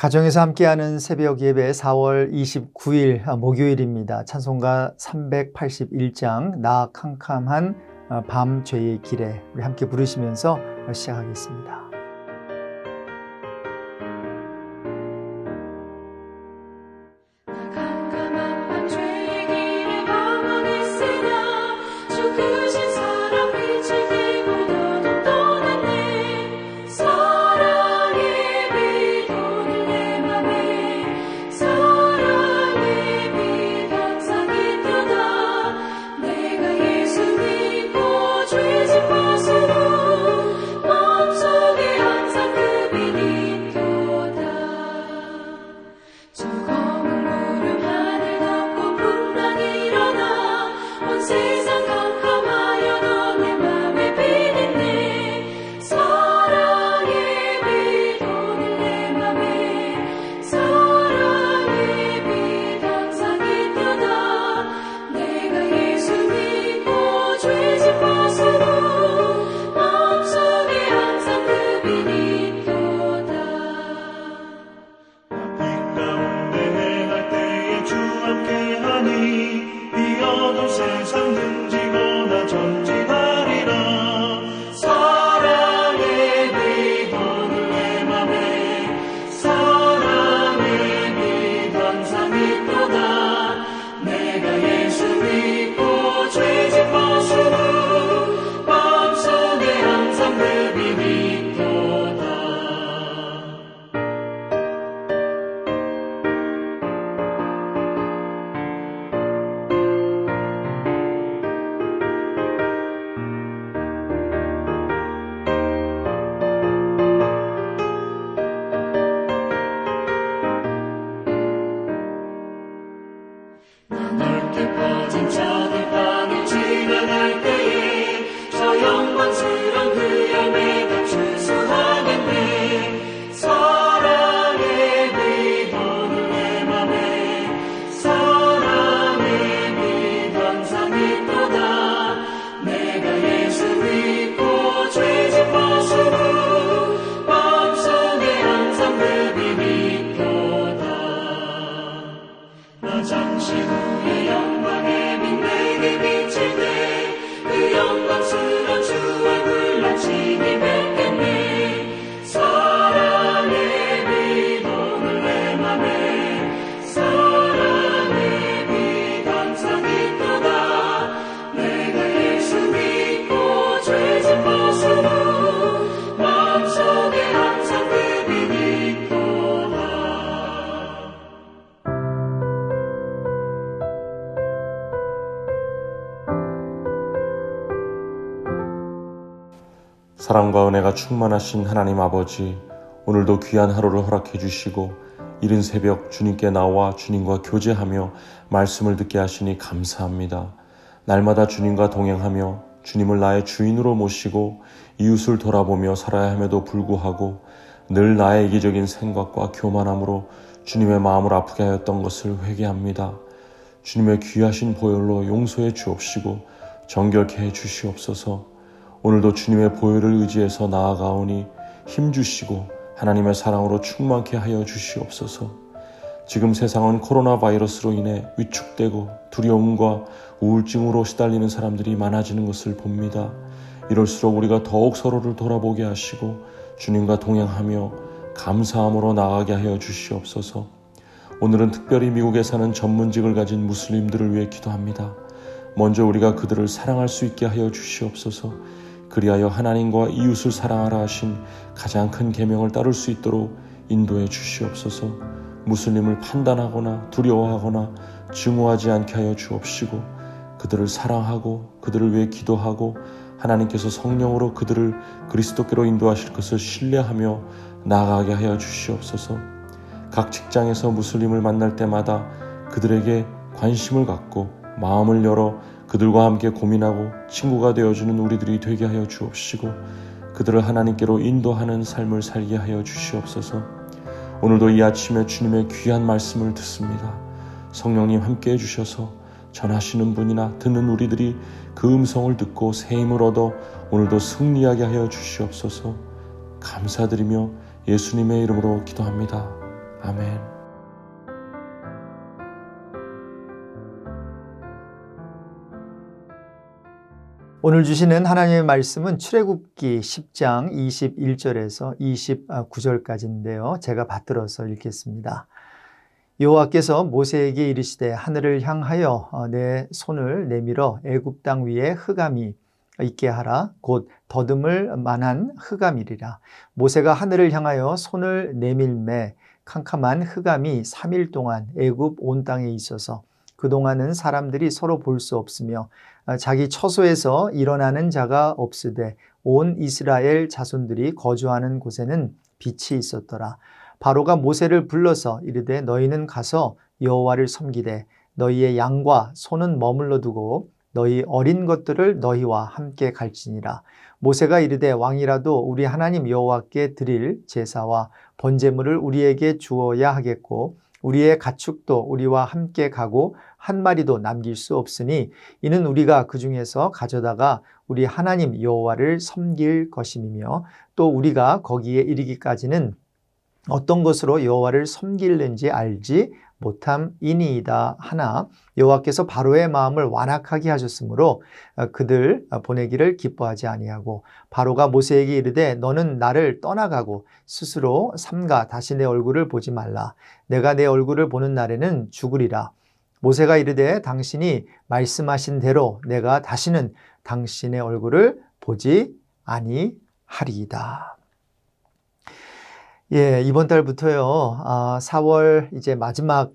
가정에서 함께하는 새벽 예배 4월 29일 목요일입니다. 찬송가 381장 나 캄캄한 밤 죄의 길에 우리 함께 부르시면서 시작하겠습니다. 사랑과 은혜가 충만하신 하나님 아버지, 오늘도 귀한 하루를 허락해 주시고 이른 새벽 주님께 나와 주님과 교제하며 말씀을 듣게 하시니 감사합니다. 날마다 주님과 동행하며 주님을 나의 주인으로 모시고 이웃을 돌아보며 살아야 함에도 불구하고 늘 나의 이기적인 생각과 교만함으로 주님의 마음을 아프게 하였던 것을 회개합니다. 주님의 귀하신 보혈로 용서해 주옵시고 정결케 해 주시옵소서. 오늘도 주님의 보혈을 의지해서 나아가오니 힘주시고 하나님의 사랑으로 충만케 하여 주시옵소서. 지금 세상은 코로나 바이러스로 인해 위축되고 두려움과 우울증으로 시달리는 사람들이 많아지는 것을 봅니다. 이럴수록 우리가 더욱 서로를 돌아보게 하시고 주님과 동행하며 감사함으로 나아가게 하여 주시옵소서. 오늘은 특별히 미국에 사는 전문직을 가진 무슬림들을 위해 기도합니다. 먼저 우리가 그들을 사랑할 수 있게 하여 주시옵소서. 그리하여 하나님과 이웃을 사랑하라 하신 가장 큰 계명을 따를 수 있도록 인도해 주시옵소서. 무슬림을 판단하거나 두려워하거나 증오하지 않게 하여 주옵시고 그들을 사랑하고 그들을 위해 기도하고 하나님께서 성령으로 그들을 그리스도께로 인도하실 것을 신뢰하며 나아가게 하여 주시옵소서. 각 직장에서 무슬림을 만날 때마다 그들에게 관심을 갖고 마음을 열어 그들과 함께 고민하고 친구가 되어주는 우리들이 되게 하여 주옵시고 그들을 하나님께로 인도하는 삶을 살게 하여 주시옵소서. 오늘도 이 아침에 주님의 귀한 말씀을 듣습니다. 성령님 함께 해주셔서 전하시는 분이나 듣는 우리들이 그 음성을 듣고 새 힘을 얻어 오늘도 승리하게 하여 주시옵소서. 감사드리며 예수님의 이름으로 기도합니다. 아멘. 오늘 주시는 하나님의 말씀은 출애굽기 10장 21절에서 29절까지인데요. 제가 받들어서 읽겠습니다. 여호와께서 모세에게 이르시되 하늘을 향하여 내 손을 내밀어 애굽 땅 위에 흑암이 있게 하라. 곧 더듬을 만한 흑암이리라. 모세가 하늘을 향하여 손을 내밀매 캄캄한 흑암이 3일 동안 애굽 온 땅에 있어서 그동안은 사람들이 서로 볼 수 없으며 자기 처소에서 일어나는 자가 없으되 온 이스라엘 자손들이 거주하는 곳에는 빛이 있었더라. 바로가 모세를 불러서 이르되 너희는 가서 여호와를 섬기되 너희의 양과 소는 머물러 두고 너희 어린 것들을 너희와 함께 갈지니라. 모세가 이르되 왕이라도 우리 하나님 여호와께 드릴 제사와 번제물을 우리에게 주어야 하겠고 우리의 가축도 우리와 함께 가고 한 마리도 남길 수 없으니 이는 우리가 그 중에서 가져다가 우리 하나님 여호와를 섬길 것임이며 또 우리가 거기에 이르기까지는 어떤 것으로 여호와를 섬길는지 알지 못함이니이다 하나 여호와께서 바로의 마음을 완악하게 하셨으므로 그들 보내기를 기뻐하지 아니하고 바로가 모세에게 이르되 너는 나를 떠나가고 스스로 삼가 다시 내 얼굴을 보지 말라. 내가 내 얼굴을 보는 날에는 죽으리라. 모세가 이르되 당신이 말씀하신 대로 내가 다시는 당신의 얼굴을 보지 아니하리이다. 예, 이번 달부터요, 4월 이제 마지막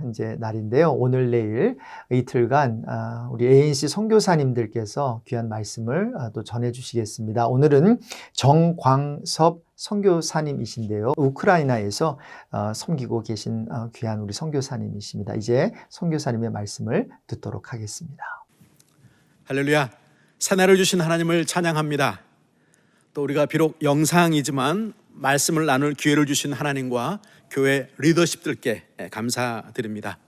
이제 날인데요. 오늘 내일 이틀간 우리 ANC 선교사님들께서 귀한 말씀을 또 전해 주시겠습니다. 오늘은 정광섭 선교사님이신데요. 우크라이나에서 섬기고 계신 귀한 우리 선교사님이십니다. 이제 선교사님의 말씀을 듣도록 하겠습니다. 할렐루야. 새날을 주신 하나님을 찬양합니다. 또 우리가 비록 영상이지만 말씀을 나눌 기회를 주신 하나님과 교회 리더십들께 감사드립니다.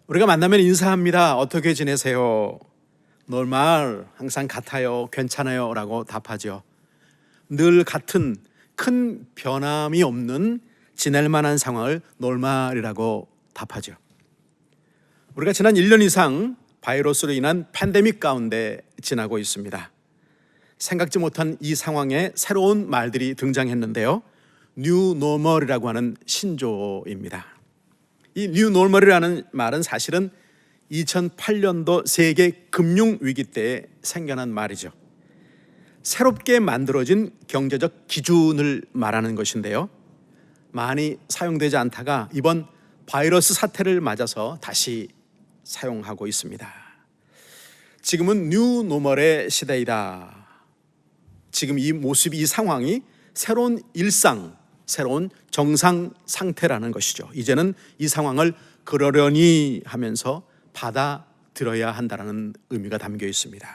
우리가 만나면 인사합니다. 어떻게 지내세요? normal, 항상 같아요, 괜찮아요 라고 답하죠. 늘 같은 큰 변함이 없는 지낼 만한 상황을 normal이라고 답하죠. 우리가 지난 1년 이상 바이러스로 인한 팬데믹 가운데 지나고 있습니다. 생각지 못한 이 상황에 새로운 말들이 등장했는데요. 뉴 노멀이라고 하는 신조어입니다. 이 뉴 노멀이라는 말은 사실은 2008년도 세계 금융 위기 때 생겨난 말이죠. 새롭게 만들어진 경제적 기준을 말하는 것인데요. 많이 사용되지 않다가 이번 바이러스 사태를 맞아서 다시 사용하고 있습니다. 지금은 뉴 노멀의 시대이다. 지금 이 모습이, 이 상황이 새로운 일상, 새로운 정상 상태라는 것이죠. 이제는 이 상황을 그러려니 하면서 받아들여야 한다는 의미가 담겨 있습니다.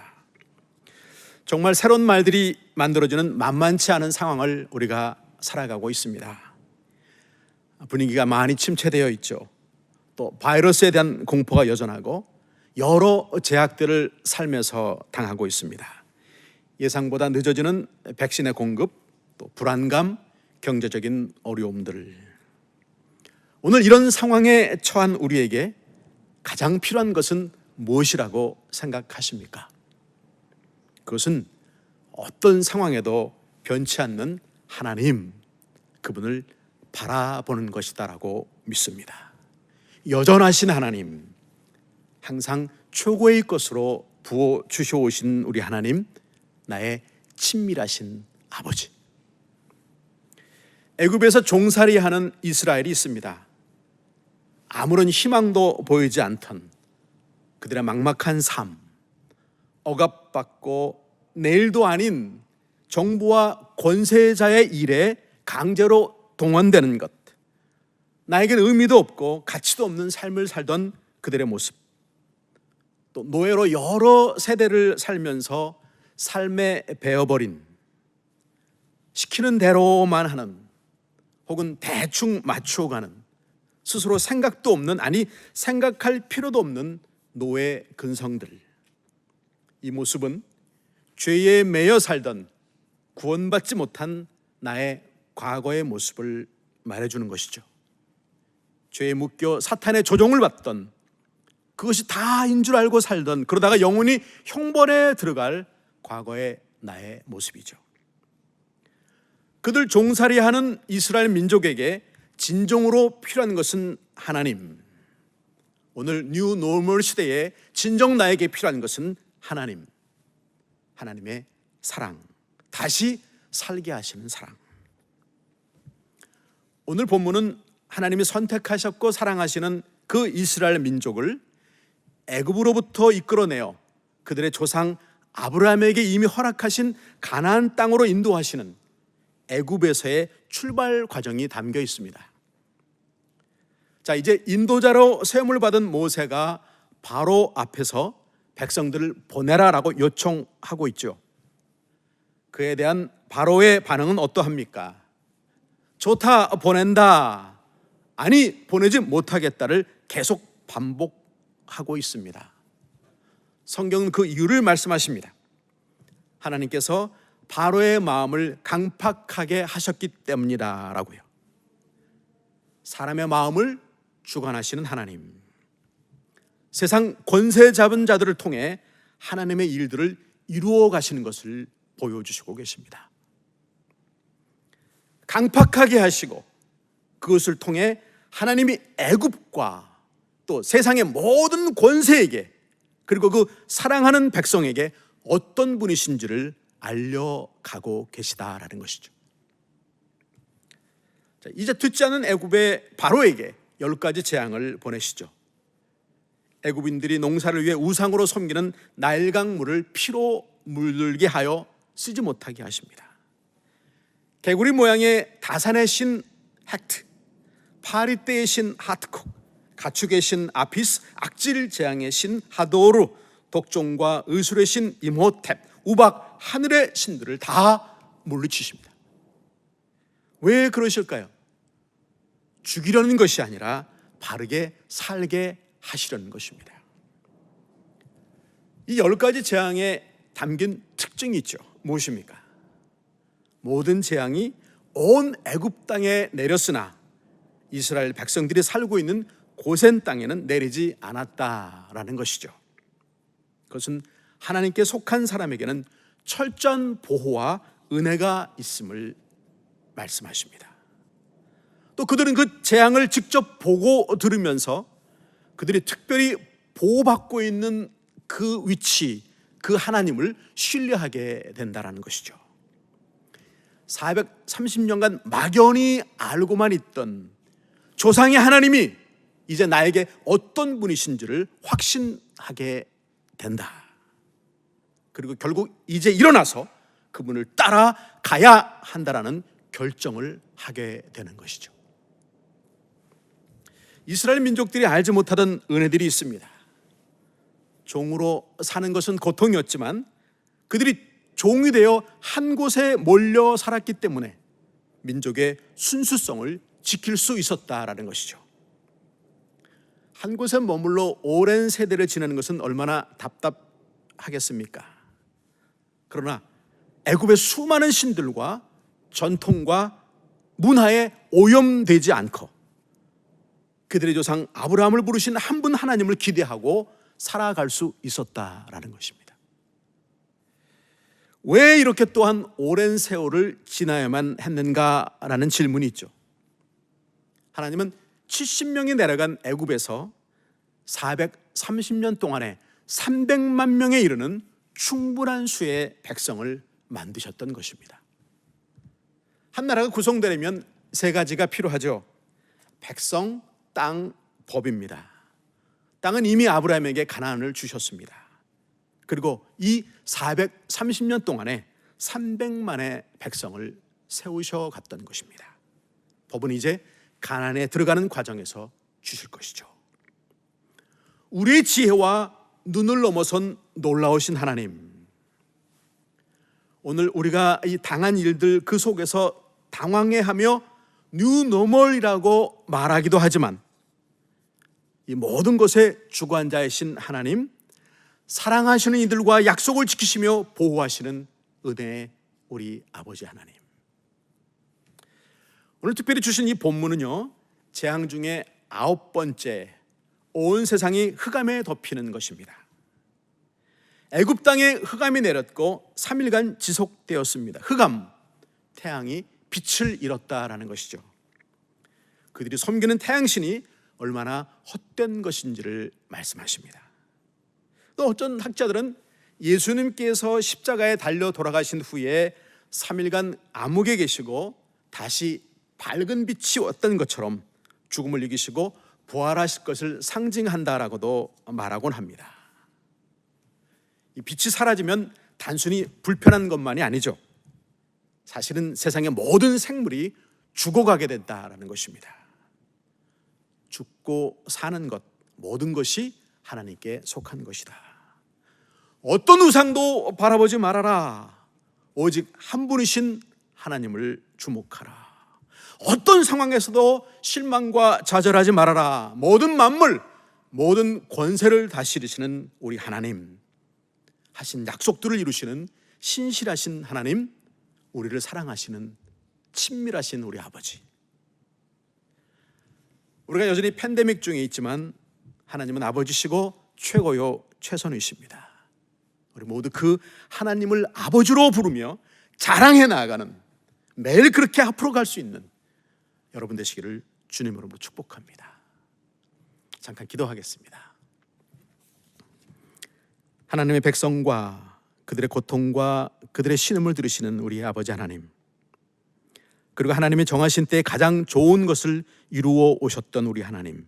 정말 새로운 말들이 만들어지는 만만치 않은 상황을 우리가 살아가고 있습니다. 분위기가 많이 침체되어 있죠. 또 바이러스에 대한 공포가 여전하고 여러 제약들을 살면서 당하고 있습니다. 예상보다 늦어지는 백신의 공급, 또 불안감, 경제적인 어려움들. 오늘 이런 상황에 처한 우리에게 가장 필요한 것은 무엇이라고 생각하십니까? 그것은 어떤 상황에도 변치 않는 하나님, 그분을 바라보는 것이다라고 믿습니다. 여전하신 하나님, 항상 최고의 것으로 부어주셔오신 우리 하나님, 나의 친밀하신 아버지. 애굽에서 종살이하는 이스라엘이 있습니다. 아무런 희망도 보이지 않던 그들의 막막한 삶, 억압받고 내일도 아닌 정부와 권세자의 일에 강제로 동원되는 것, 나에겐 의미도 없고 가치도 없는 삶을 살던 그들의 모습, 또 노예로 여러 세대를 살면서 삶에 배어버린, 시키는 대로만 하는, 혹은 대충 맞추어가는, 스스로 생각도 없는, 아니 생각할 필요도 없는 노예 근성들. 이 모습은 죄에 매여 살던 구원받지 못한 나의 과거의 모습을 말해주는 것이죠. 죄에 묶여 사탄의 조종을 받던, 그것이 다인 줄 알고 살던, 그러다가 영원히 형벌에 들어갈 과거의 나의 모습이죠. 그들 종살이하는 이스라엘 민족에게 진정으로 필요한 것은 하나님, 오늘 뉴 노멀 시대에 진정 나에게 필요한 것은 하나님, 하나님의 사랑, 다시 살게 하시는 사랑. 오늘 본문은 하나님이 선택하셨고 사랑하시는 그 이스라엘 민족을 애굽으로부터 이끌어내어 그들의 조상 아브라함에게 이미 허락하신 가나안 땅으로 인도하시는 애굽에서의 출발 과정이 담겨 있습니다. 자, 이제 인도자로 세움을 받은 모세가 바로 앞에서 백성들을 보내라라고 요청하고 있죠. 그에 대한 바로의 반응은 어떠합니까? 좋다, 보낸다. 아니, 보내지 못하겠다를 계속 반복하고 있습니다. 성경은 그 이유를 말씀하십니다. 하나님께서 바로의 마음을 강팍하게 하셨기 때문이다 라고요. 사람의 마음을 주관하시는 하나님, 세상 권세 잡은 자들을 통해 하나님의 일들을 이루어 가시는 것을 보여주시고 계십니다. 강팍하게 하시고 그것을 통해 하나님이 애굽과 또 세상의 모든 권세에게, 그리고 그 사랑하는 백성에게 어떤 분이신지를 알려가고 계시다라는 것이죠. 자, 이제 듣지 않은 애굽의 바로에게 10가지 재앙을 보내시죠. 애굽인들이 농사를 위해 우상으로 섬기는 나일강물을 피로 물들게 하여 쓰지 못하게 하십니다. 개구리 모양의 다산의 신 헥트, 파리떼의 신 하트콕, 가축의 신 아피스, 악질 재앙의 신 하도르, 독종과 의술의 신 임호텝, 우박, 하늘의 신들을 다 물리치십니다. 왜 그러실까요? 죽이려는 것이 아니라 바르게 살게 하시려는 것입니다. 이 10가지 재앙에 담긴 특징이 있죠. 무엇입니까? 모든 재앙이 온 애굽 땅에 내렸으나 이스라엘 백성들이 살고 있는 고센 땅에는 내리지 않았다라는 것이죠. 그것은 하나님께 속한 사람에게는 철저한 보호와 은혜가 있음을 말씀하십니다. 또 그들은 그 재앙을 직접 보고 들으면서 그들이 특별히 보호받고 있는 그 위치, 그 하나님을 신뢰하게 된다는 것이죠. 430년간 막연히 알고만 있던 조상의 하나님이 이제 나에게 어떤 분이신지를 확신하게 된다. 그리고 결국 이제 일어나서 그분을 따라가야 한다라는 결정을 하게 되는 것이죠. 이스라엘 민족들이 알지 못하던 은혜들이 있습니다. 종으로 사는 것은 고통이었지만 그들이 종이 되어 한 곳에 몰려 살았기 때문에 민족의 순수성을 지킬 수 있었다라는 것이죠. 한 곳에 머물러 오랜 세대를 지내는 것은 얼마나 답답하겠습니까? 그러나 애굽의 수많은 신들과 전통과 문화에 오염되지 않고 그들의 조상 아브라함을 부르신 한 분 하나님을 기대하고 살아갈 수 있었다라는 것입니다. 왜 이렇게 또한 오랜 세월을 지나야만 했는가라는 질문이 있죠. 하나님은 70명이 내려간 애굽에서 430년 동안에 300만 명에 이르는 충분한 수의 백성을 만드셨던 것입니다. 한 나라가 구성되려면 3가지가 필요하죠. 백성, 땅, 법입니다. 땅은 이미 아브라함에게 가나안을 주셨습니다. 그리고 이 430년 동안에 300만의 백성을 세우셔 갔던 것입니다. 법은 이제 가나안에 들어가는 과정에서 주실 것이죠. 우리의 지혜와 눈을 넘어선 놀라우신 하나님, 오늘 우리가 이 당한 일들 그 속에서 당황해하며 뉴노멀이라고 말하기도 하지만 이 모든 것의 주관자이신 하나님, 사랑하시는 이들과 약속을 지키시며 보호하시는 은혜의 우리 아버지 하나님, 오늘 특별히 주신 이 본문은요, 재앙 중에 9번째, 온 세상이 흑암에 덮이는 것입니다. 애굽 땅에 흑암이 내렸고 3일간 지속되었습니다. 흑암, 태양이 빛을 잃었다라는 것이죠. 그들이 섬기는 태양신이 얼마나 헛된 것인지를 말씀하십니다. 또 어떤 학자들은 예수님께서 십자가에 달려 돌아가신 후에 3일간 암흑에 계시고 다시 밝은 빛이 왔던 것처럼 죽음을 이기시고 부활하실 것을 상징한다라고도 말하곤 합니다. 이 빛이 사라지면 단순히 불편한 것만이 아니죠. 사실은 세상의 모든 생물이 죽어가게 된다라는 것입니다. 죽고 사는 것, 모든 것이 하나님께 속한 것이다. 어떤 우상도 바라보지 말아라. 오직 한 분이신 하나님을 주목하라. 어떤 상황에서도 실망과 좌절하지 말아라. 모든 만물, 모든 권세를 다스리시는 우리 하나님, 하신 약속들을 이루시는 신실하신 하나님, 우리를 사랑하시는 친밀하신 우리 아버지. 우리가 여전히 팬데믹 중에 있지만 하나님은 아버지시고 최고요 최선이십니다. 우리 모두 그 하나님을 아버지로 부르며 자랑해 나아가는, 매일 그렇게 앞으로 갈 수 있는 여러분 되시기를 주님으로부터 축복합니다. 잠깐 기도하겠습니다. 하나님의 백성과 그들의 고통과 그들의 신음을 들으시는 우리 아버지 하나님, 그리고 하나님의 정하신 때에 가장 좋은 것을 이루어 오셨던 우리 하나님,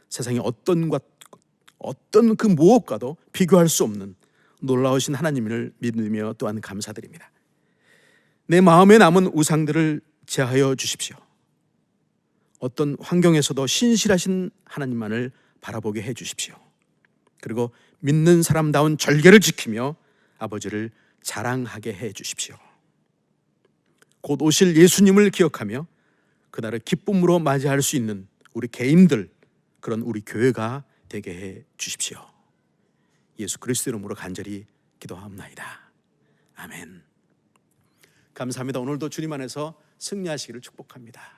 세상의 어떤 그 무엇과도 비교할 수 없는 놀라우신 하나님을 믿으며 또한 감사드립니다. 내 마음에 남은 우상들을 제하여 주십시오. 어떤 환경에서도 신실하신 하나님만을 바라보게 해 주십시오. 그리고 믿는 사람다운 절개를 지키며 아버지를 자랑하게 해 주십시오. 곧 오실 예수님을 기억하며 그날을 기쁨으로 맞이할 수 있는 우리 개인들, 그런 우리 교회가 되게 해 주십시오. 예수 그리스도 이름으로 간절히 기도하옵나이다. 아멘. 감사합니다. 오늘도 주님 안에서 승리하시기를 축복합니다.